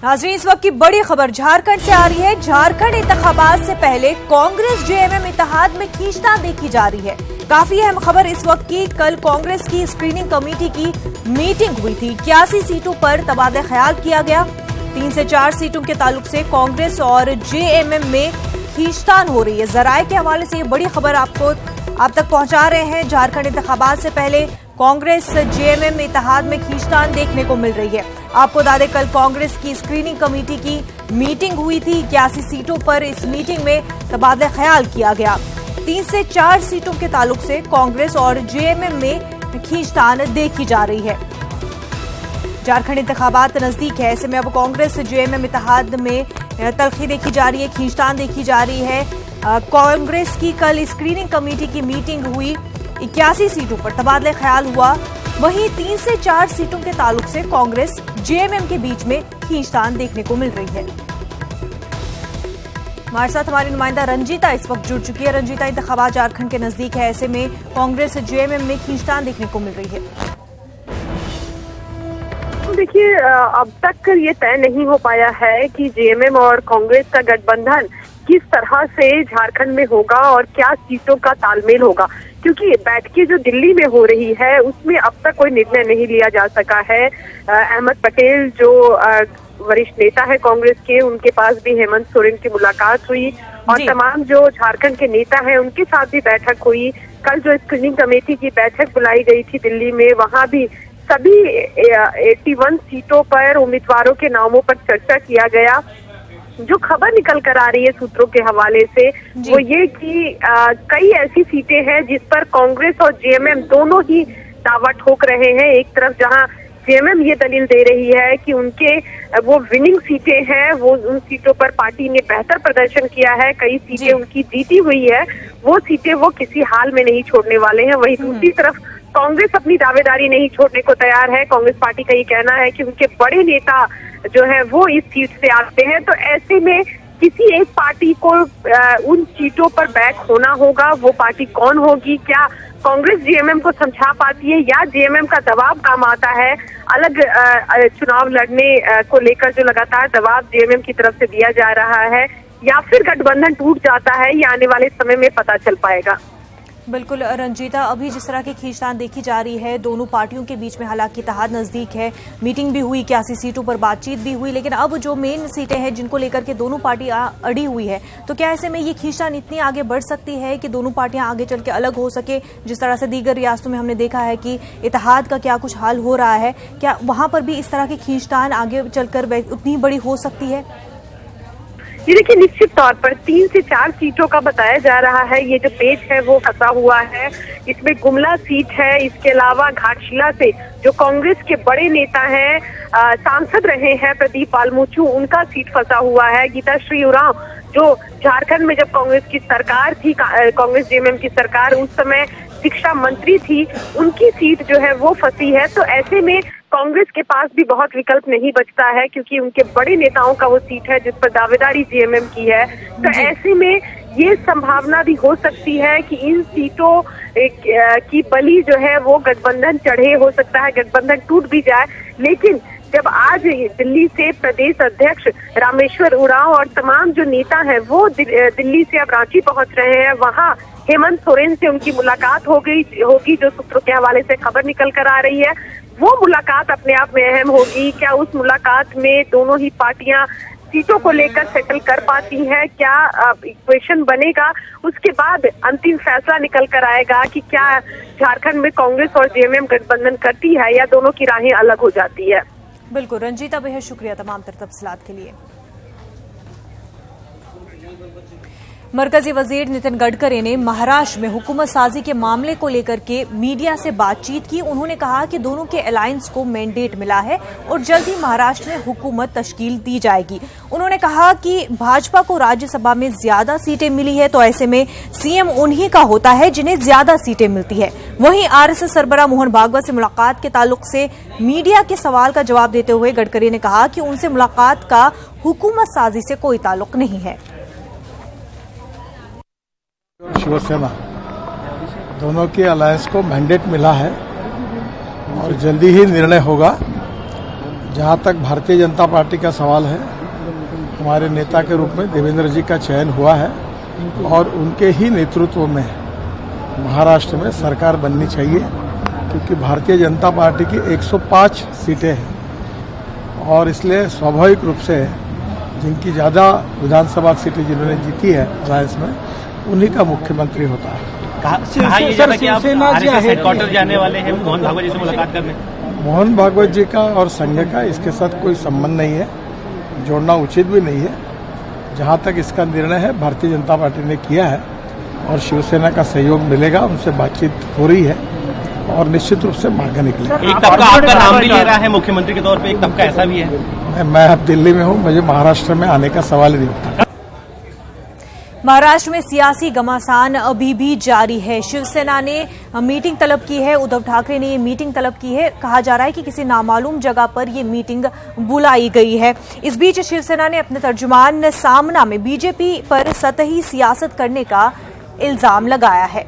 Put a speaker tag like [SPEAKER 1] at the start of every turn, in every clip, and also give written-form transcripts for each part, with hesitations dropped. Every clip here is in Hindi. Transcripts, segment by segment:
[SPEAKER 1] नाज़रीन, इस वक्त की बड़ी खबर झारखंड से आ रही है। झारखंड इंतखाबात से पहले कांग्रेस जेएमएम इत्तेहाद में खींचतान देखी जा रही है। काफी अहम खबर इस वक्त की। कल कांग्रेस की स्क्रीनिंग कमेटी की मीटिंग हुई थी। 81 सीटों पर तबादला ख्याल किया गया। 3 से 4 सीटों के ताल्लुक से कांग्रेस और जेएमएम में खींचतान हो रही है। जराये के हवाले से ये बड़ी खबर आप तक पहुंचा रहे हैं। झारखंड इंतखाबात से पहले कांग्रेस जेएमएम इत्तेहाद में खींचतान देखने को मिल रही है। आपको बता दें, कल कांग्रेस की स्क्रीनिंग कमेटी की मीटिंग हुई थी। 81 सीटों पर इस मीटिंग में तबादला ख्याल किया गया। 3 से 4 सीटों के ताल्लुक से कांग्रेस और जेएमएम में खींचतान देखी जा रही है। झारखंड इंतखाबात नजदीक है, ऐसे में अब कांग्रेस जेएमएम इत्तेहाद में तल्खी देखी जा रही है, खींचतान देखी जा रही है। कांग्रेस की कल स्क्रीनिंग कमेटी की मीटिंग हुई। 81 सीटों पर तबादला ख्याल हुआ। वहीं 3 से 4 सीटों के ताल्लुक से कांग्रेस जेएमएम के बीच में खींचतान देखने को मिल रही है। हमारे साथ हमारी नुमाइंदा रंजीता इस वक्त जुड़ चुकी है। रंजीता, इंतखाबात झारखंड के नजदीक है, ऐसे में कांग्रेस जेएमएम में खींचतान देखने को मिल रही है।
[SPEAKER 2] देखिए, अब तक ये तय नहीं हो पाया है कि जेएमएम और कांग्रेस का गठबंधन किस तरह से झारखंड में होगा और क्या सीटों का तालमेल होगा, क्योंकि बैठकें जो दिल्ली में हो रही है उसमें अब तक कोई निर्णय नहीं लिया जा सका है। अहमद पटेल जो वरिष्ठ नेता है कांग्रेस के, उनके पास भी हेमंत सोरेन की मुलाकात हुई और तमाम जो झारखंड के नेता हैं उनके साथ भी बैठक हुई। कल जो स्क्रीनिंग कमेटी की बैठक बुलाई गई थी दिल्ली में, वहां भी सभी 81 सीटों पर उम्मीदवारों के नामों पर चर्चा किया गया। जो खबर निकल कर आ रही है सूत्रों के हवाले से वो ये कि कई ऐसी सीटें हैं जिस पर कांग्रेस और जेएमएम दोनों ही दावा ठोक रहे हैं। एक तरफ जहां जेएमएम ये दलील दे रही है कि उनके वो विनिंग सीटें हैं, वो उन सीटों पर पार्टी ने बेहतर प्रदर्शन किया है, कई सीटें उनकी जीती हुई है, वो सीटें वो किसी हाल में नहीं छोड़ने वाले हैं। वहीं दूसरी तरफ कांग्रेस अपनी दावेदारी नहीं छोड़ने को तैयार है। कांग्रेस पार्टी का ये कहना है कि उनके बड़े नेता जो है वो इस सीट से आते हैं, तो ऐसे में किसी एक पार्टी को उन सीटों पर बैक होना होगा। वो पार्टी कौन होगी? क्या कांग्रेस जेएमएम को समझा पाती है या जेएमएम का दबाव काम आता है? अलग चुनाव लड़ने को लेकर जो लगातार दबाव जेएमएम की तरफ से दिया जा रहा है, या फिर गठबंधन टूट जाता है, ये आने वाले समय में पता चल पाएगा।
[SPEAKER 1] बिल्कुल रंजीता, अभी जिस तरह की खींचतान देखी जा रही है दोनों पार्टियों के बीच में, हालांकि इत्तेहाद नजदीक है, मीटिंग भी हुई, 81 सीटों पर बातचीत भी हुई, लेकिन अब जो मेन सीटें हैं जिनको लेकर के दोनों पार्टियां अड़ी हुई है, तो क्या ऐसे में ये खींचतान इतनी आगे बढ़ सकती है कि दोनों पार्टियां आगे चल के अलग हो सके? जिस तरह से दीगर रियासतों में हमने देखा है कि इत्तेहाद का क्या कुछ हाल हो रहा है, क्या वहां पर भी इस तरह की खींचतान आगे चलकर उतनी बड़ी हो सकती है?
[SPEAKER 2] ये देखिए, निश्चित तौर पर 3 से 4 सीटों का बताया जा रहा है। ये जो पेच है वो फंसा हुआ है। इसमें गुमला सीट है, इसके अलावा घाटशिला से जो कांग्रेस के बड़े नेता हैं, सांसद रहे हैं प्रदीप पालमुचू, उनका सीट फंसा हुआ है। गीताश्री उरांव जो झारखंड में जब कांग्रेस की सरकार थी, कांग्रेस जेएमएम की सरकार, उस समय शिक्षा मंत्री थी, उनकी सीट जो है वो फंसी है। तो ऐसे में कांग्रेस के पास भी बहुत विकल्प नहीं बचता है, क्योंकि उनके बड़े नेताओं का वो सीट है जिस पर दावेदारी जेएमएम की है। तो ऐसे में ये संभावना भी हो सकती है कि इन सीटों की बलि जो है वो गठबंधन चढ़े, हो सकता है गठबंधन टूट भी जाए। लेकिन जब आज दिल्ली से प्रदेश अध्यक्ष रामेश्वर उरांव और तमाम जो नेता हैं वो दिल्ली से अब रांची पहुंच रहे हैं, वहां हेमंत सोरेन से उनकी मुलाकात होगी, जो सूत्रों के हवाले से खबर निकल कर आ रही है। वो मुलाकात अपने आप में अहम होगी। क्या उस मुलाकात में दोनों ही पार्टियां सीटों को लेकर सेटल कर पाती हैं? क्या इक्वेशन बनेगा? उसके बाद अंतिम फैसला निकल कर आएगा कि क्या झारखंड में कांग्रेस और जेएमएम गठबंधन करती है या दोनों की राहें अलग हो जाती है।
[SPEAKER 1] बिल्कुल रंजीता, बेहद शुक्रिया तमाम तफसीलात के लिए। मरकजी वजीर नितिन गडकरी ने महाराष्ट्र में हुकूमत साजी के मामले को लेकर के मीडिया से बातचीत की। उन्होंने कहा कि दोनों के अलायंस को मैंडेट मिला है और जल्द ही महाराष्ट्र में हुकूमत तश्कील दी जाएगी। उन्होंने कहा कि भाजपा को राज्यसभा में ज्यादा सीटें मिली है, तो ऐसे में सीएम उन्हीं का होता है जिन्हें ज्यादा सीटें मिलती है। वहीं आरएसएस सरबराह मोहन भागवत से मुलाकात के ताल्लुक से मीडिया के सवाल का जवाब देते हुए गडकरी ने कहा कि उनसे मुलाकात का हुकूमत साजी से कोई ताल्लुक नहीं है।
[SPEAKER 3] शिवसेना दोनों के अलायंस को मैंडेट मिला है और जल्दी ही निर्णय होगा। जहां तक भारतीय जनता पार्टी का सवाल है, हमारे नेता के रूप में देवेंद्र जी का चयन हुआ है और उनके ही नेतृत्व में महाराष्ट्र में सरकार बननी चाहिए, क्योंकि भारतीय जनता पार्टी की 105 सीटें हैं और इसलिए स्वाभाविक रूप से जिनकी ज़्यादा विधानसभा सीटें जिन्होंने जीती है अलायंस में, उन्हीं का मुख्यमंत्री होता है।
[SPEAKER 4] कहा यह जाता कि आप आरएसएस हेडक्वार्टर जाने वाले हैं मोहन भागवत जी से मुलाकात करने।
[SPEAKER 3] मोहन भागवत जी का और संजय का इसके साथ कोई संबंध नहीं है, जोड़ना उचित भी नहीं है। जहां तक इसका निर्णय है भारतीय जनता पार्टी ने किया है और शिवसेना का सहयोग मिलेगा, उनसे बातचीत हो रही है और निश्चित रूप से मार्ग निकलेगा।
[SPEAKER 4] एक तबका आपका नाम भी ले रहा है मुख्यमंत्री के तौर पे, एक तबका ऐसा भी है।
[SPEAKER 3] मैं अब दिल्ली में हूं, मुझे महाराष्ट्र में आने का सवाल ही नहीं उठता।
[SPEAKER 1] महाराष्ट्र में सियासी घमासान अभी भी जारी है। शिवसेना ने मीटिंग तलब की है, उद्धव ठाकरे ने ये मीटिंग तलब की है। कहा जा रहा है कि किसी नामालूम जगह पर ये मीटिंग बुलाई गई है। इस बीच शिवसेना ने अपने तर्जुमान सामना में बीजेपी पर सतही सियासत करने का इल्जाम लगाया है।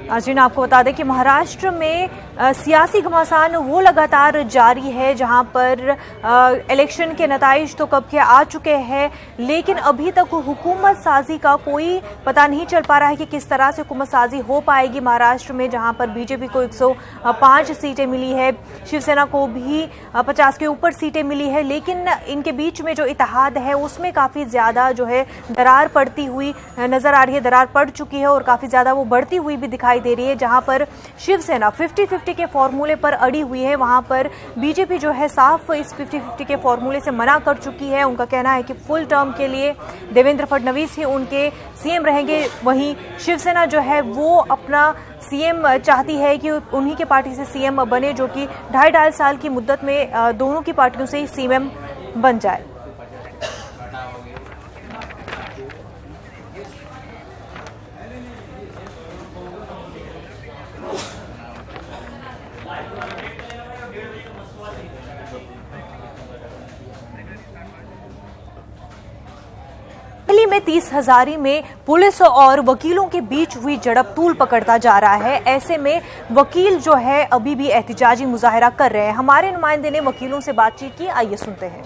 [SPEAKER 1] आजरीन, आपको बता दें कि महाराष्ट्र में सियासी घमासान वो लगातार जारी है जहां पर इलेक्शन के नताइज तो कब के आ चुके हैं, लेकिन अभी तक हुकूमत साजी का कोई पता नहीं चल पा रहा है कि किस तरह से हुकूमत साजी हो पाएगी महाराष्ट्र में, जहां पर बीजेपी को 105 सीटें मिली है, शिवसेना को भी 50 के ऊपर सीटें मिली है, लेकिन इनके बीच में जो इत्तेहाद है उसमें काफ़ी ज़्यादा जो है दरार पड़ती हुई नज़र आ रही है, दरार पड़ चुकी है और काफ़ी ज़्यादा वो बढ़ती हुई भी दिखाई दे रही है। जहां पर शिवसेना 50-50 के फॉर्मूले पर अड़ी हुई है, वहां पर बीजेपी जो है साफ इस 50-50 के फॉर्मूले से मना कर चुकी है। उनका कहना है कि फुल टर्म के लिए देवेंद्र फडणवीस ही उनके सीएम रहेंगे। वहीं शिवसेना जो है वो अपना सीएम चाहती है कि उन्हीं के पार्टी से सीएम बने, जो कि 2.5 साल की मुद्दत में दोनों की पार्टियों से ही सीएम बन जाए। दिल्ली में 30,000 में पुलिस और वकीलों के बीच हुई झड़प तूल पकड़ता जा रहा है। ऐसे में वकील जो है अभी भी एहतिजाजी मुजाहरा कर रहे हैं। हमारे नुमाइंदे ने वकीलों से बातचीत की, आइए सुनते हैं।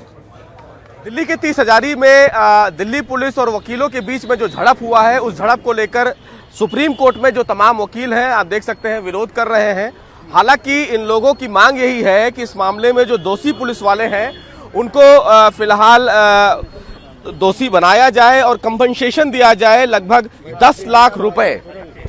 [SPEAKER 5] दिल्ली के 30,000 में दिल्ली पुलिस और वकीलों के बीच में जो झड़प हुआ है, उस झड़प को लेकर सुप्रीम कोर्ट में जो तमाम वकील हैं, आप देख सकते हैं, विरोध कर रहे हैं। हालांकि इन लोगों की मांग यही है कि इस मामले में जो दोषी पुलिस वाले हैं उनको फिलहाल दोषी बनाया जाए और कंपनसेशन दिया जाए लगभग 10 लाख रुपए।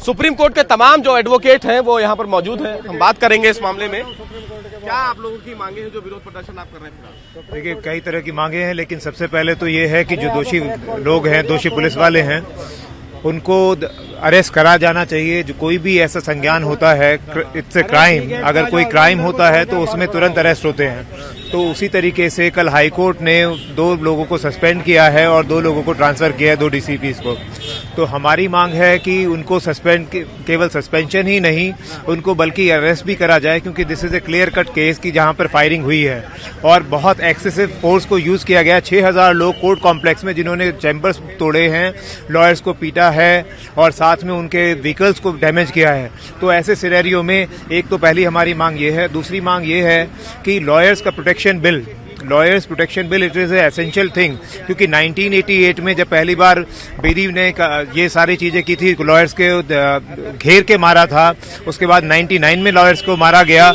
[SPEAKER 5] सुप्रीम कोर्ट के तमाम जो एडवोकेट हैं वो यहाँ पर मौजूद हैं, हम बात करेंगे इस मामले में। क्या आप लोगों की मांगे हैं जो विरोध प्रदर्शन आप कर रहे हैं?
[SPEAKER 6] देखिए, कई तरह की मांगे हैं, लेकिन सबसे पहले तो ये है कि जो दोषी लोग हैं, दोषी पुलिस वाले हैं, उनको अरेस्ट करा जाना चाहिए। जो कोई भी ऐसा संज्ञान होता है, इट्स ए क्राइम, अगर कोई क्राइम होता है तो उसमें तुरंत अरेस्ट होते हैं। तो उसी तरीके से कल हाईकोर्ट ने 2 लोगों को सस्पेंड किया है और 2 लोगों को ट्रांसफर किया है, 2 डीसीपीज को। तो हमारी मांग है कि उनको सस्पेंड, केवल सस्पेंशन ही नहीं, उनको बल्कि अरेस्ट भी करा जाए, क्योंकि this is a clear cut case कि जहां पर फायरिंग हुई है और बहुत एक्सेसिव फोर्स को यूज किया गया। 6,000 लोग कोर्ट कॉम्प्लेक्स में जिन्होंने चैम्बर्स तोड़े हैं, लॉयर्स को पीटा है और साथ में उनके व्हीकल्स को डैमेज किया है। तो ऐसे सिनेरियो में एक तो पहली हमारी मांग ये है। दूसरी मांग ये है कि लॉयर्स का protection bill, lawyers protection bill, it is a essential thing, क्योंकि 1988 में जब पहली बार बेदी ने ये सारी चीजें की थी, लॉयर्स के घेर के मारा था, उसके बाद 99 में लॉयर्स को मारा गया,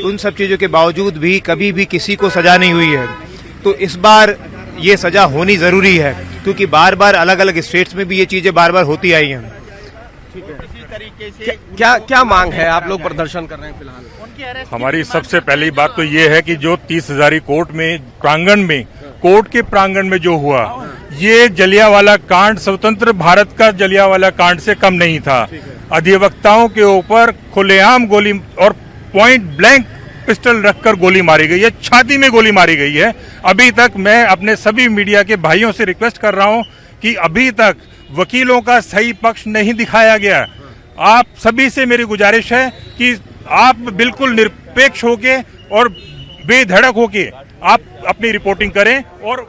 [SPEAKER 6] उन सब चीजों के बावजूद भी कभी भी किसी को सजा नहीं हुई है। तो इस बार ये सजा होनी जरूरी है, क्योंकि बार बार अलग अलग स्टेट्स में भी ये चीजें बार बार होती आई हैं।
[SPEAKER 5] इसी तरीके से क्या मांग है? आप लोग प्रदर्शन कर रहे हैं फिलहाल।
[SPEAKER 7] हमारी सबसे पहली बात तो ये है कि जो 30,000 कोर्ट में प्रांगण में, कोर्ट के प्रांगण में जो हुआ, ये जलियांवाला कांड स्वतंत्र भारत का जलियांवाला कांड से कम नहीं था। अधिवक्ताओं के ऊपर खुलेआम गोली और पॉइंट ब्लैंक पिस्टल रखकर गोली मारी गई है, छाती में गोली मारी गई है। अभी तक मैं अपने सभी मीडिया के भाइयों से रिक्वेस्ट कर रहा हूं कि अभी तक वकीलों का सही पक्ष नहीं दिखाया गया। आप सभी से मेरी गुजारिश है कि आप बिल्कुल निरपेक्ष होके और बेधड़क होके आप अपनी रिपोर्टिंग करें। और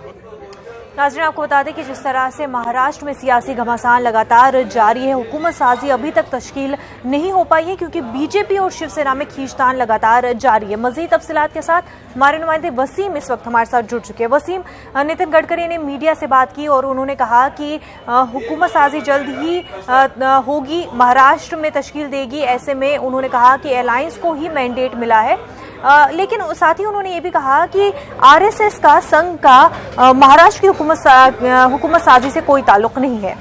[SPEAKER 1] नाज़रीन, आपको बता दें कि जिस तरह से महाराष्ट्र में सियासी घमासान लगातार जारी है, हुकूमत साजी अभी तक तश्कील नहीं हो पाई है क्योंकि बीजेपी और शिवसेना में खींचतान लगातार जारी है। मजीद तफसीलात के साथ हमारे नुमाइंदे वसीम इस वक्त हमारे साथ जुड़ चुके हैं। वसीम, नितिन गडकरी ने मीडिया से बात की और उन्होंने कहा कि हुकूमत साजी जल्द ही होगी, महाराष्ट्र में तश्कील देगी। ऐसे में उन्होंने कहा कि अलायंस को ही मैंडेट मिला है, लेकिन साथ ही उन्होंने ये भी कहा कि आरएसएस का, संघ का महाराष्ट्र की हुकूमत साजी से कोई ताल्लुक नहीं है।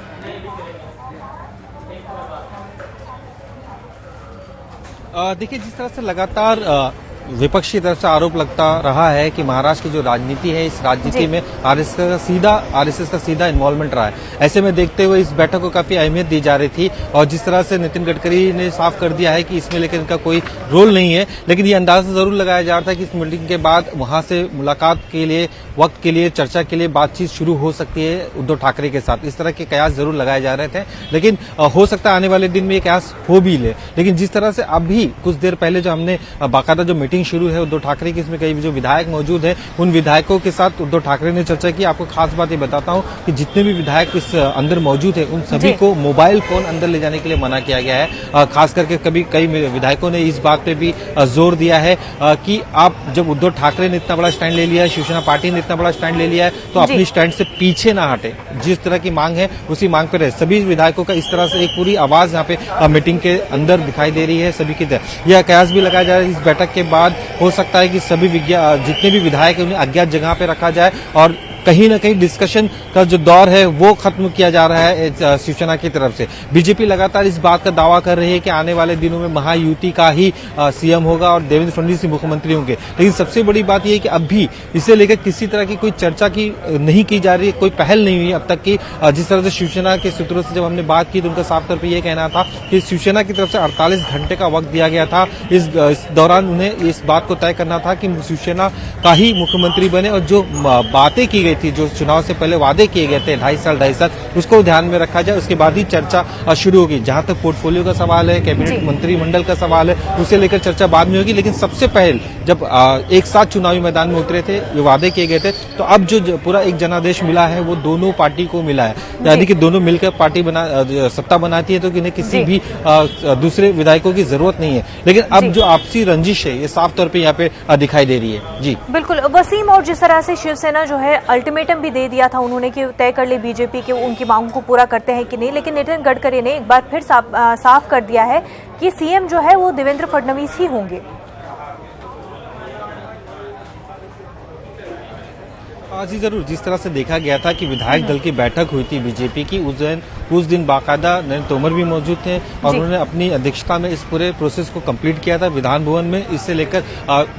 [SPEAKER 8] देखिए, जिस तरह से लगातार विपक्ष की तरफ से आरोप लगता रहा है कि महाराष्ट्र की जो राजनीति है, इस राजनीति में आरएसएस का सीधा इन्वॉल्वमेंट रहा है। ऐसे में देखते हुए इस बैठक को काफी अहमियत दी जा रही थी और जिस तरह से नितिन गडकरी ने साफ कर दिया है कि इसमें लेकर इनका कोई रोल नहीं है, लेकिन ये अंदाजा जरूर लगाया जा रहा था कि इस मीटिंग के बाद वहां से मुलाकात के लिए, वक्त के लिए, चर्चा के लिए बातचीत शुरू हो सकती है उद्धव ठाकरे के साथ। इस तरह के कयास जरूर लगाए जा रहे थे, लेकिन हो सकता है आने वाले दिन में ये कयास हो भी ले। लेकिन जिस तरह से अभी कुछ देर पहले जो हमने बाकायदा जो मीटिंग शुरू है उद्धव ठाकरे की, इसमें कई जो विधायक मौजूद हैं, उन विधायकों के साथ उद्धव ठाकरे ने चर्चा की। आपको खास बात ये बताता हूं कि जितने भी विधायक इस अंदर मौजूद हैं, उन सभी को मोबाइल फोन अंदर ले जाने के लिए मना किया गया है। खास करके कई विधायकों ने इस बात पे भी जोर दिया है कि आप, जब उद्धव ठाकरे ने इतना बड़ा स्टैंड ले लिया है, शिवसेना पार्टी ने इतना बड़ा स्टैंड ले लिया है, तो अपनी स्टैंड से पीछे ना हटे, जिस तरह की मांग है उसी मांग पर रहे। सभी विधायकों का इस तरह से एक पूरी आवाज यहाँ पे मीटिंग के अंदर दिखाई दे रही है सभी की तरह। यह कयास भी लगाया जा रहा है इस बैठक के बाद हो सकता है कि सभी जितने भी विधायक हैं उन्हें अज्ञात जगह पे रखा जाए और कहीं न कहीं डिस्कशन का जो दौर है वो खत्म किया जा रहा है शिवसेना की तरफ से। बीजेपी लगातार इस बात का दावा कर रही है कि आने वाले दिनों में महायुति का ही सीएम होगा और देवेंद्र फडणवीस ही मुख्यमंत्री होंगे। लेकिन सबसे बड़ी बात यह है कि अभी इसे लेकर किसी तरह की कोई चर्चा की नहीं की जा रही है, कोई पहल नहीं हुई अब तक की। जिस तरह से शिवसेना के सूत्रों से जब हमने बात की तो उनका साफ तौर पर यह कहना था कि शिवसेना की तरफ से 48 घंटे का वक्त दिया गया था। इस दौरान उन्हें इस बात को तय करना था कि शिवसेना का ही मुख्यमंत्री बने और जो बातें की थी, जो चुनाव से पहले वादे किए गए थे 2.5 साल, उसको ध्यान में रखा जाए। उसके बाद ही चर्चा शुरू होगी। जहां तक पोर्टफोलियो का सवाल है, कैबिनेट मंत्रिमंडल का सवाल है, उसे लेकर चर्चा बाद में होगी। लेकिन सबसे पहले जब एक साथ चुनावी मैदान में उतरे थे, ये वादे किए गए थे, तो अब जो पूरा एक जनादेश मिला है वो दोनों पार्टी को मिला है, यानी कि दोनों मिलकर पार्टी सत्ता बनाती है, तो इन्हें किसी भी दूसरे विधायकों की जरूरत नहीं है। लेकिन अब जो आपसी रंजिश है ये साफ तौर पर यहाँ पे दिखाई दे रही है। जी
[SPEAKER 1] बिल्कुल वसीम, और जिस तरह से शिवसेना जो है अल्टीमेटम भी दे दिया था उन्होंने कि तय कर ले बीजेपी के उनकी मांगों को पूरा करते हैं कि नहीं, लेकिन नितिन गडकरी ने एक बार फिर साफ कर दिया है कि सीएम जो है वो देवेंद्र फडणवीस ही होंगे।
[SPEAKER 8] जी जरूर, जिस तरह से देखा गया था कि विधायक दल की बैठक हुई थी बीजेपी की, उस दिन बाकायदा नरेंद्र तोमर भी मौजूद थे और उन्होंने अपनी अध्यक्षता में इस पूरे प्रोसेस को कंप्लीट किया था विधान भवन में। इससे लेकर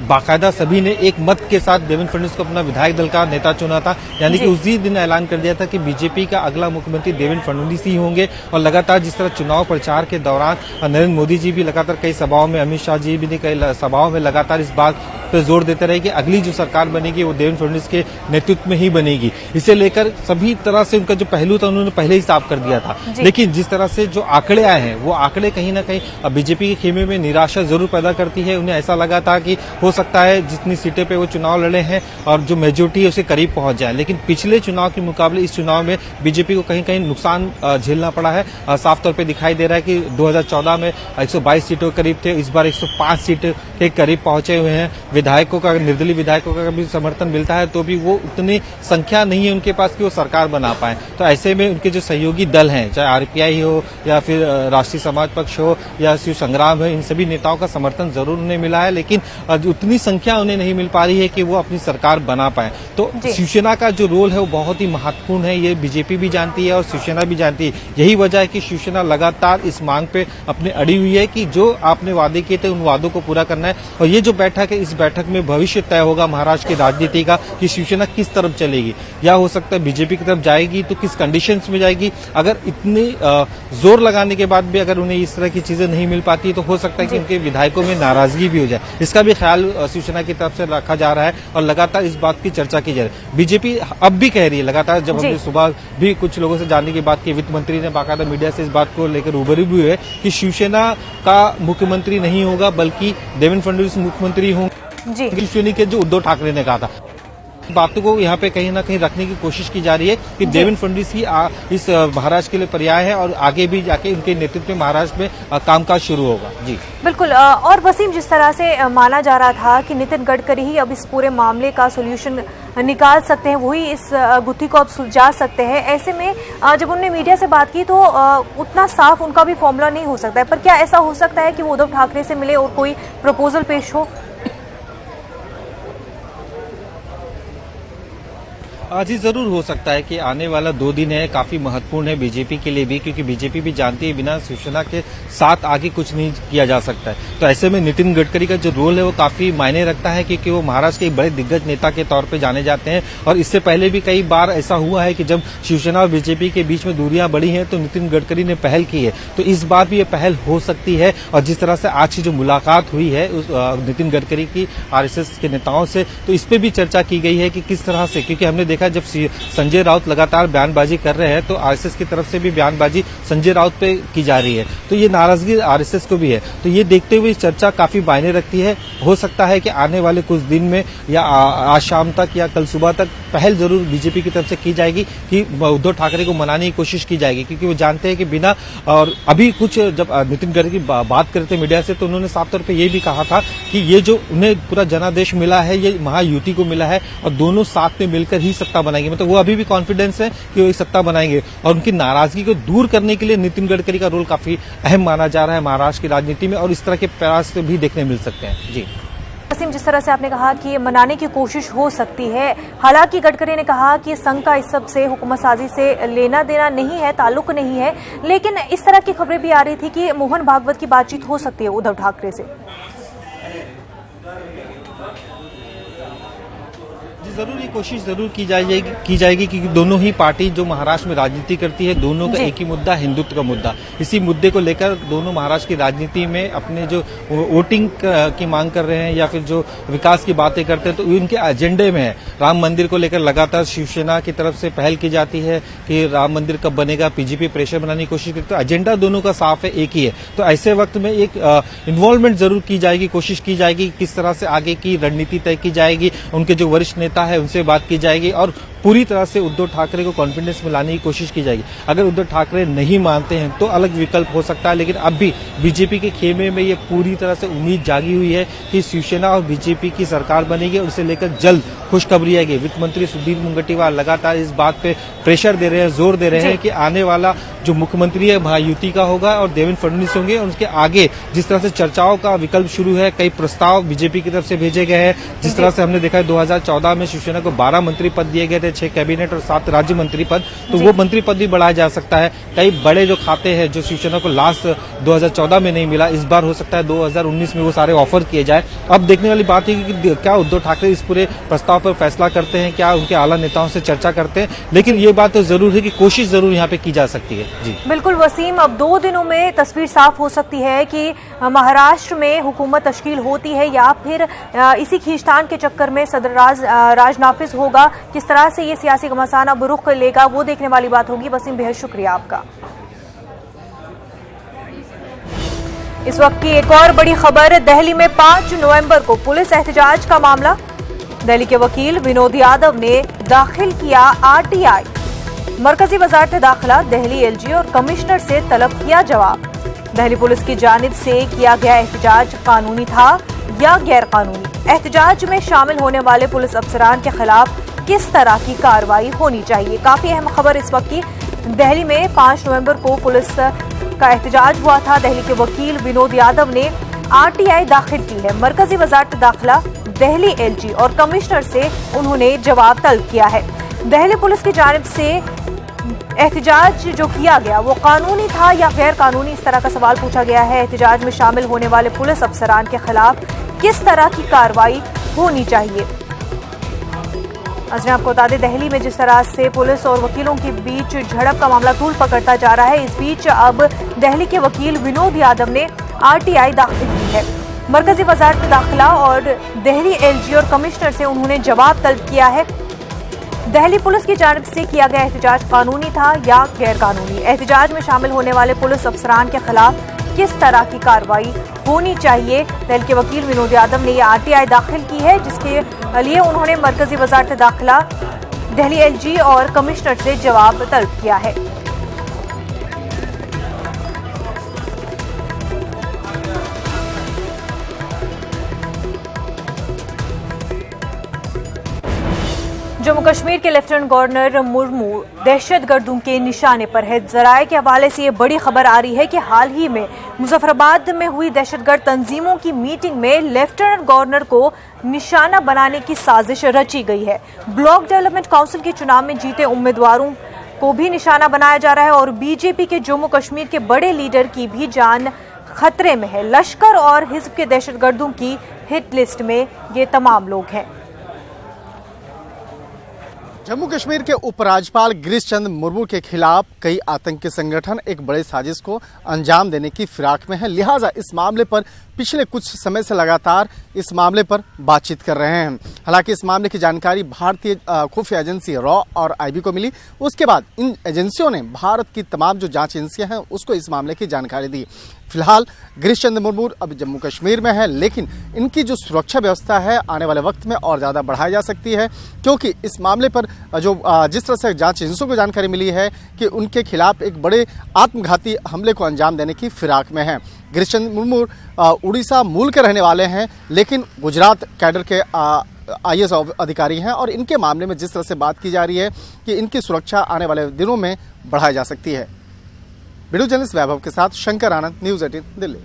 [SPEAKER 8] बाकायदा सभी ने एक मत के साथ देवेंद्र फडणवीस को अपना विधायक दल का नेता चुना था, यानी कि उसी दिन ऐलान कर दिया था कि बीजेपी का अगला मुख्यमंत्री देवेंद्र फडणवीस ही होंगे। और लगातार जिस तरह चुनाव प्रचार के दौरान नरेंद्र मोदी जी भी लगातार कई सभाओं में, अमित शाह जी भी कई सभाओं में लगातार इस बात पर जोर देते रहे कि अगली जो सरकार बनेगी वो देवेंद्र फडणवीस के नेतृत्व में ही बनेगी। इसे लेकर सभी तरह से उनका जो पहलू था उन्होंने पहले ही साफ कर दिया था। लेकिन जिस तरह से जो आंकड़े आए हैं वो आंकड़े कहीं ना कहीं बीजेपी के खेमे में निराशा जरूर पैदा करती है। उन्हें ऐसा लगा था कि हो सकता है जितनी सीटें पे वो चुनाव लड़े हैं और जो मेजोरिटी है उसके करीब पहुंच जाए, लेकिन पिछले चुनाव के मुकाबले इस चुनाव में बीजेपी को कहीं कहीं नुकसान झेलना पड़ा है। साफ तौर पर दिखाई दे रहा है कि 2014 में 122 सीटों के करीब थे, इस बार 105 सीट के करीब पहुंचे हुए हैं। विधायकों का, निर्दलीय विधायकों का भी समर्थन मिलता है तो भी वो उतनी संख्या नहीं है उनके पास कि वो सरकार बना पाए। तो ऐसे में उनके जो सहयोगी दल हैं, चाहे आरपीआई हो या फिर राष्ट्रीय समाज पक्ष हो या शिव संग्राम है, इन सभी नेताओं का समर्थन जरूर उन्हें मिला है, लेकिन उतनी संख्या उन्हें नहीं मिल पा रही है कि वो अपनी सरकार बना पाए। तो शिवसेना का जो रोल है वो बहुत ही महत्वपूर्ण है, ये बीजेपी भी जानती है और शिवसेना भी जानती है। यही वजह है कि शिवसेना लगातार इस मांग पे अपने अड़ी हुई है कि जो आपने वादे किए थे उन वादों को पूरा करना है। और ये जो बैठक है, इस बैठक में भविष्य तय होगा महाराष्ट्र की राजनीति का कि शिवसेना किस तरफ चलेगी, या हो सकता है बीजेपी की तरफ जाएगी तो किस कंडीशंस में जाएगी। अगर इतने जोर लगाने के बाद भी अगर उन्हें इस तरह की चीजें नहीं मिल पाती तो हो सकता है कि उनके विधायकों में नाराजगी भी हो जाए। इसका भी ख्याल शिवसेना की तरफ से रखा जा रहा है और लगातार इस बात की चर्चा की जा रही है। बीजेपी अब भी कह रही है लगातार, जब हमने सुबह भी कुछ लोगों से जानने की बात की, वित्त मंत्री ने बाकायदा मीडिया से इस बात को लेकर रूबरू भी हुए कि शिवसेना का मुख्यमंत्री नहीं होगा बल्कि देवेंद्र फडणवीस मुख्यमंत्री होंगे, शिवसेना के जो उद्धव ठाकरे ने कहा था। बातों को यहाँ पे कहीं ना कहीं रखने की कोशिश की जा रही है कि देवेंद्र फडणवीस ही इस महाराष्ट्र के लिए पर्याय है और आगे भी जाके उनके नेतृत्व में महाराष्ट्र में कामकाज शुरू होगा। जी बिल्कुल।
[SPEAKER 1] और वसीम, जिस तरह से माना जा रहा था कि नितिन गडकरी ही अब इस पूरे मामले का सोल्यूशन निकाल सकते हैं, वही इस गुत्थी को अब सुलझा सकते हैं, ऐसे में जब उन्होंने मीडिया से बात की तो उतना साफ उनका भी फॉर्मूला नहीं हो सकता है, पर क्या ऐसा हो सकता है कि वो उद्धव ठाकरे से मिले और कोई प्रपोजल पेश हो?
[SPEAKER 8] जी जरूर हो सकता है कि आने वाला 2 दिन है काफी महत्वपूर्ण है बीजेपी के लिए भी, क्योंकि बीजेपी भी जानती है बिना शिवसेना के साथ आगे कुछ नहीं किया जा सकता है। तो ऐसे में नितिन गडकरी का जो रोल है वो काफी मायने रखता है, क्योंकि वो महाराष्ट्र के एक बड़े दिग्गज नेता के तौर पे जाने जाते हैं और इससे पहले भी कई बार ऐसा हुआ है कि जब शिवसेना और बीजेपी के बीच में दूरियां बढ़ी हैं तो नितिन गडकरी ने पहल की है। तो इस बार भी ये पहल हो सकती है और जिस तरह से आज की जो मुलाकात हुई है उस नितिन गडकरी की आरएसएस के नेताओं से, तो इस पे भी चर्चा की गई है कि किस तरह से, क्योंकि हमने देखा जब संजय राउत लगातार बयानबाजी कर रहे हैं तो आरएसएस की तरफ से भी बयानबाजी संजय राउत पे की जा रही है, तो ये नाराजगी आरएसएस को भी है। तो ये देखते हुए चर्चा काफी मायने रखती है। हो सकता है कि आने वाले कुछ दिन में या आज शाम तक या कल सुबह तक पहल जरूर बीजेपी की तरफ से की जाएगी कि उद्धव ठाकरे को मनाने की कोशिश की जाएगी, क्योंकि वो जानते हैं कि बिना, और अभी कुछ जब नितिन गडकरी बात करते थे मीडिया से तो उन्होंने साफ तौर पर ये भी कहा था कि ये जो उन्हें पूरा जनादेश मिला है ये महायुति को मिला है और दोनों साथ में मिलकर ही सत्ता बनाएंगे। मतलब वो अभी भी कॉन्फिडेंस है कि वो सत्ता बनाएंगे और उनकी नाराजगी को दूर करने के लिए नितिन गडकरी का रोल काफी अहम माना जा रहा है महाराष्ट्र की राजनीति में और इस तरह के प्रयास भी देखने मिल सकते हैं। जी
[SPEAKER 1] वसीम, जिस तरह से आपने कहा कि मनाने की कोशिश हो सकती है, हालांकि गडकरी ने कहा कि संघ का इस सब से हुकूमत साजी से लेना देना नहीं है, ताल्लुक नहीं है, लेकिन इस तरह की खबरें भी आ रही थी कि मोहन भागवत की बातचीत हो सकती है उद्धव ठाकरे से।
[SPEAKER 8] जरूर ये कोशिश जरूर की जाएगी क्योंकि दोनों ही पार्टी जो महाराष्ट्र में राजनीति करती है दोनों का एक ही मुद्दा, हिंदुत्व का मुद्दा। इसी मुद्दे को लेकर दोनों महाराष्ट्र की राजनीति में अपने जो वोटिंग की मांग कर रहे हैं या फिर जो विकास की बातें करते हैं तो उनके एजेंडे में है। राम मंदिर को लेकर लगातार शिवसेना की तरफ से पहल की जाती है कि राम मंदिर कब बनेगा, बीजेपी प्रेशर बनाने की कोशिश करती है। एजेंडा दोनों का साफ है, एक ही है। तो ऐसे वक्त में एक इन्वॉल्वमेंट जरूर की जाएगी, कोशिश की जाएगी किस तरह से आगे की रणनीति तय की जाएगी, उनके जो वरिष्ठ नेता है उनसे बात की जाएगी और पूरी तरह से उद्धव ठाकरे को कॉन्फिडेंस में लाने की कोशिश की जाएगी। अगर उद्धव ठाकरे नहीं मानते हैं तो अलग विकल्प हो सकता है, लेकिन अब भी बीजेपी के खेमे में ये पूरी तरह से उम्मीद जागी हुई है कि शिवसेना और बीजेपी की सरकार बनेगी और उसे लेकर जल्द खुशखबरी आएगी। वित्त मंत्री सुधीर मुनगंटीवार लगातार इस बात पे प्रेशर दे रहे हैं, जोर दे रहे हैं कि आने वाला जो मुख्यमंत्री है महायुति का होगा और देवेंद्र फडणवीस होंगे और उसके आगे जिस तरह से चर्चाओं का विकल्प शुरू है, कई प्रस्ताव बीजेपी की तरफ से भेजे गए हैं। जिस तरह से हमने देखा है 2014 में शिवसेना को 12 मंत्री पद दिए गए थे, 6 कैबिनेट और 7 राज्य मंत्री पद, तो वो मंत्री पद भी बढ़ाया जा सकता है। कई बड़े जो खाते हैं जो शिवसेना को लास्ट 2014 में नहीं मिला, इस बार हो सकता है 2019 में वो सारे ऑफर किए जाए। अब देखने वाली बात है कि क्या उद्धव ठाकरे इस पूरे प्रस्ताव पर फैसला करते हैं, क्या उनके आला नेताओं से चर्चा करते हैं, लेकिन ये बात तो जरूर है कि कोशिश जरूर यहाँ पे की जा सकती है। जी
[SPEAKER 1] बिल्कुल वसीम, अब 2 दिनों में तस्वीर साफ हो सकती है कि महाराष्ट्र में हुकूमत तश्कील होती है या फिर इसी खींचतान के चक्कर में सदर राज नाफिज होगा। किस तरह से ये सियासी घमासान अब रुख लेगा वो देखने वाली बात होगी। वसीम, बेहद शुक्रिया आपका। इस वक्त की एक और बड़ी खबर, दिल्ली में 5 नवंबर को पुलिस एहतजाज का मामला। दिल्ली के वकील विनोद यादव ने दाखिल किया आरटीआई। मरकजी वजारत दाखिला, दिल्ली एलजी और कमिश्नर से तलब किया जवाब। दिल्ली पुलिस की जानिब से किया गया एहतजाज कानूनी था या गैर कानूनी? एहतजाज में शामिल होने वाले पुलिस अफसरान के खिलाफ किस तरह की कार्रवाई होनी चाहिए? काफी अहम खबर इस वक्त की। दिल्ली में 5 नवंबर को पुलिस का एहतजाज हुआ था। दिल्ली के वकील विनोद यादव ने आरटीआई दाखिल की है। मरकजी वजारत दाखिला, दिल्ली एलजी और कमिश्नर से उन्होंने जवाब तलब किया है। दिल्ली पुलिस की जानिब से एहतजाज जो किया गया वो कानूनी था या गैर कानूनी, इस तरह का सवाल पूछा गया है। एहतजाज में शामिल होने वाले पुलिस अफसरान के खिलाफ किस तरह की कार्रवाई होनी चाहिए? आपको बता दें, दिल्ली में जिस तरह से पुलिस और वकीलों के बीच झड़प का मामला तूल पकड़ता जा रहा है, इस बीच अब दिल्ली के वकील विनोद यादव ने आरटीआई दाखिल की है। मरकजी वजारत दाखिला और दिल्ली एलजी और कमिश्नर से उन्होंने जवाब तलब किया है। दिल्ली पुलिस की जानिब से किया गया एहतजाज कानूनी था या गैर कानूनी? एहतजाज में शामिल होने वाले पुलिस अफसरान के खिलाफ किस तरह की कार्रवाई होनी चाहिए। दल के वकील विनोद यादव ने ये आरटीआई दाखिल की है, जिसके लिए उन्होंने मरकजी वजारत दाखिला, दिल्ली एलजी और कमिश्नर से जवाब तलब किया है। जम्मू कश्मीर के लेफ्टिनेंट गवर्नर मुर्मू दहशतगर्दों के निशाने पर है। जराये के हवाले से ये बड़ी खबर आ रही है कि हाल ही में मुजफ्फराबाद में हुई दहशतगर्द तंजीमों की मीटिंग में लेफ्टिनेंट गवर्नर को निशाना बनाने की साजिश रची गई है। ब्लॉक डेवलपमेंट काउंसिल के चुनाव में जीते उम्मीदवारों को भी निशाना बनाया जा रहा है और बीजेपी के जम्मू कश्मीर के बड़े लीडर की भी जान खतरे में है। लश्कर और हिजब के दहशतगर्दों की हिट लिस्ट में ये तमाम लोग हैं।
[SPEAKER 9] जम्मू कश्मीर के उपराज्यपाल गिरीश चंद्र मुर्मू के खिलाफ कई आतंकी संगठन एक बड़े साजिश को अंजाम देने की फिराक में है। लिहाजा इस मामले पर पिछले कुछ समय से लगातार इस मामले पर बातचीत कर रहे हैं। हालांकि इस मामले की जानकारी भारतीय खुफिया एजेंसी रॉ और आईबी को मिली। उसके बाद इन एजेंसियों ने भारत की तमाम जो जांच एजेंसियां हैं उसको इस मामले की जानकारी दी। फिलहाल गिरीश चंद्र मुर्मू अब जम्मू कश्मीर में है, लेकिन इनकी जो सुरक्षा व्यवस्था है आने वाले वक्त में और ज़्यादा बढ़ाई जा सकती है, क्योंकि इस मामले पर जो जिस तरह से जांच एजेंसियों को जानकारी मिली है कि उनके खिलाफ एक बड़े आत्मघाती हमले को अंजाम देने की फिराक में है। गिरीश चंद्र मुर्मू उड़ीसा मूल के रहने वाले हैं, लेकिन गुजरात कैडर के IAS अधिकारी हैं और इनके मामले में जिस तरह से बात की जा रही है कि इनकी सुरक्षा आने वाले दिनों में बढ़ाई जा सकती है। वीडियो जर्नलिस्ट वैभव के साथ शंकर आनंद, न्यूज़ 18 दिल्ली।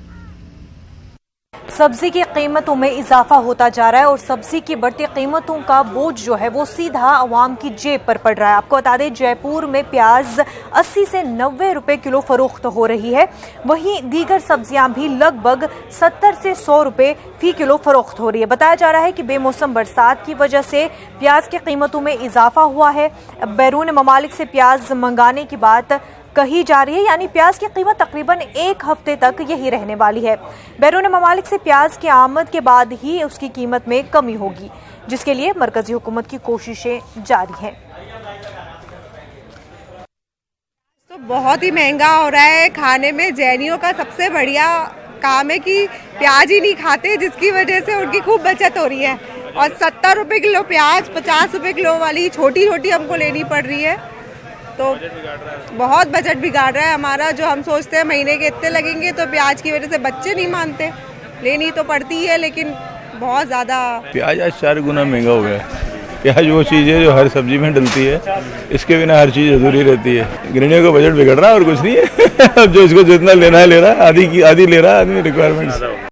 [SPEAKER 1] सब्जी की कीमतों में इजाफा होता जा रहा है और सब्जी की बढ़ती कीमतों का बोझ जो है वो सीधा आवाम की जेब पर पड़ रहा है। आपको बता दें, जयपुर में प्याज 80 से 90 रुपए किलो फरोख्त हो रही है। वहीं दीगर सब्जियां भी लगभग 70 से 100 रुपए फी किलो फरोख्त हो रही है। बताया जा रहा है कि बेमौसम बरसात की वजह से प्याज की कीमतों में इजाफा हुआ है। बैरून ममालिक से प्याज मंगाने की बात कही जा रही है, यानी प्याज की कीमत तकरीबन 1 हफ्ते तक यही रहने वाली है। बैरून ममालिक से प्याज की आमद के बाद ही उसकी कीमत में कमी होगी, जिसके लिए मरकजी हुकूमत की कोशिशें जारी हैं।
[SPEAKER 10] तो बहुत ही महंगा हो रहा है। खाने में जैनियों का सबसे बढ़िया काम है कि प्याज ही नहीं खाते, जिसकी वजह से उनकी खूब बचत हो रही है। और 70 रुपए किलो प्याज 50 रुपए किलो वाली छोटी छोटी हमको लेनी पड़ रही है, तो बहुत बजट बिगाड़ रहा है हमारा। जो हम सोचते हैं महीने के इतने लगेंगे, तो प्याज की वजह से बच्चे नहीं मानते, लेनी तो पड़ती है, लेकिन बहुत ज़्यादा
[SPEAKER 11] प्याज आज 4 गुना महंगा हो गया है। प्याज वो चीज़ है जो हर सब्जी में डलती है, इसके बिना हर चीज़ अधूरी रहती है। गृहिणियों का बजट बिगड़ रहा है और कुछ नहीं है। अब जो इसको जितना लेना है ले रहा है, आधी ले रहा है आदमी रिक्वायरमेंट्स।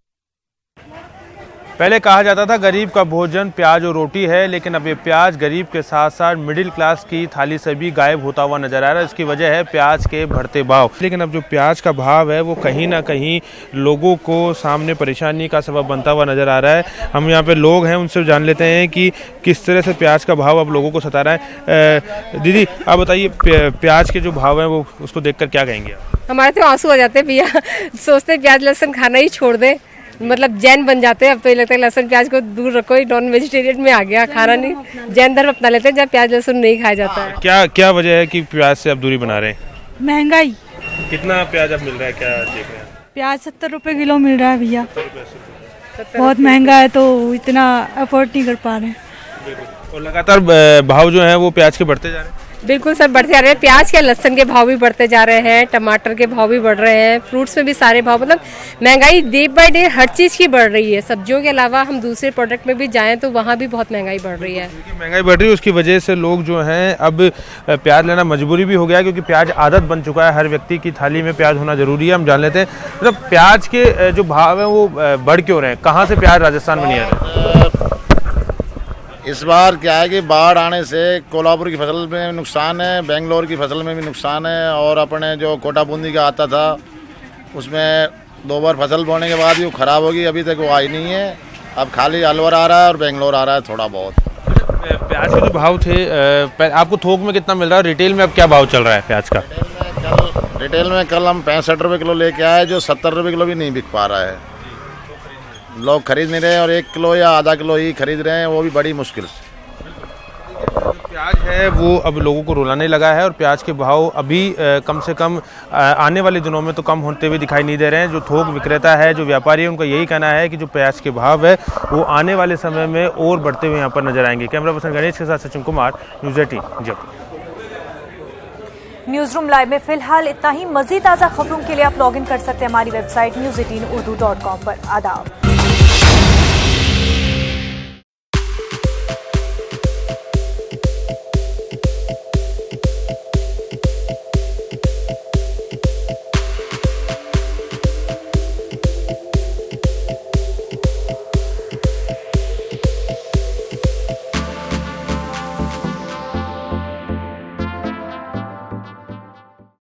[SPEAKER 5] पहले कहा जाता था गरीब का भोजन प्याज और रोटी है, लेकिन अब ये प्याज गरीब के साथ साथ मिडिल क्लास की थाली से भी गायब होता हुआ नजर आ रहा है। इसकी वजह है प्याज के बढ़ते भाव। लेकिन अब जो प्याज का भाव है वो कहीं ना कहीं लोगों को सामने परेशानी का सबब बनता हुआ नजर आ रहा है। हम यहाँ पे लोग हैं, उनसे जान लेते हैं कि किस तरह से प्याज का भाव अब लोगों को सता रहा है। दीदी आप बताइए, प्याज के जो भाव है वो उसको देख कर क्या कहेंगे?
[SPEAKER 12] हमारे तो आंसू आ जाते हैं भैया, सोचते प्याज लहसुन खाना ही छोड़ दें, मतलब जैन बन जाते हैं। अब तो ये लगता है लहसुन प्याज को दूर रखो, नॉन वेजिटेरियन में आ गया, खाना नहीं, जैन धर्म अपना लेते हैं जब प्याज लहसुन नहीं खाया जाता है।
[SPEAKER 5] क्या वजह है कि प्याज से अब दूरी बना रहे हैं?
[SPEAKER 13] महंगाई।
[SPEAKER 5] कितना प्याज अब मिल रहा है, क्या देख रहे हैं?
[SPEAKER 13] प्याज 70 रुपए किलो मिल रहा है भैया, बहुत महंगा है, तो इतना अफोर्ड नहीं कर पा रहे हैं।
[SPEAKER 5] और लगातार भाव जो है वो प्याज के बढ़ते जा रहे हैं।
[SPEAKER 12] बिल्कुल सर, बढ़ते जा रहे हैं। प्याज के लहसुन के भाव भी बढ़ते जा रहे हैं, टमाटर के भाव भी बढ़ रहे हैं, फ्रूट्स में भी सारे भाव, मतलब महंगाई डे बाय डे हर चीज़ की बढ़ रही है। सब्जियों के अलावा हम दूसरे प्रोडक्ट में भी जाएं तो वहाँ भी बहुत महंगाई बढ़ रही है।
[SPEAKER 5] महंगाई बढ़ रही है, उसकी वजह से लोग जो हैं अब प्याज लेना मजबूरी भी हो गया, क्योंकि प्याज आदत बन चुका है। हर व्यक्ति की थाली में प्याज होना जरूरी है। हम जान लेते हैं मतलब प्याज के जो भाव है वो बढ़ क्यों रहे हैं, कहाँ से प्याज राजस्थान में नहीं आ रहे?
[SPEAKER 14] इस बार क्या है कि बाढ़ आने से कोल्हापुर की फसल में नुकसान है, बेंगलोर की फसल में भी नुकसान है, और अपने जो कोटा बूंदी का आता था उसमें 2 बार फसल बोने के बाद भी वो ख़राब होगी, अभी तक वो आई नहीं है। अब खाली अलवर आ रहा है और बेंगलोर आ रहा है थोड़ा बहुत।
[SPEAKER 5] प्याज के जो भाव थे आपको थोक में कितना मिल रहा है, रिटेल में अब क्या भाव चल रहा है प्याज का?
[SPEAKER 14] रिटेल में कल हम 65 रुपये किलो लेके आए, जो 70 रुपये किलो भी नहीं बिक पा रहा है। लोग खरीद नहीं रहे और 1 किलो या आधा किलो ही खरीद रहे हैं, वो भी बड़ी मुश्किल से।
[SPEAKER 5] प्याज है वो अब लोगों को रुलाने लगा है और प्याज के भाव अभी कम से कम आने वाले दिनों में तो कम होते हुए दिखाई नहीं दे रहे हैं। जो थोक विक्रेता है, जो व्यापारी है, उनका यही कहना है कि जो प्याज के भाव है वो आने वाले समय में और बढ़ते हुए यहाँ पर नजर आएंगे। कैमरा पर्सन गणेश के साथ Sachin Kumar, news 18 Jaipur.
[SPEAKER 1] News room live में फिलहाल इतना ही। मजीद ताज़ा खबरों के लिए आप लॉग इन कर सकते हैं हमारी वेबसाइट news18urdu.com पर। आदाब।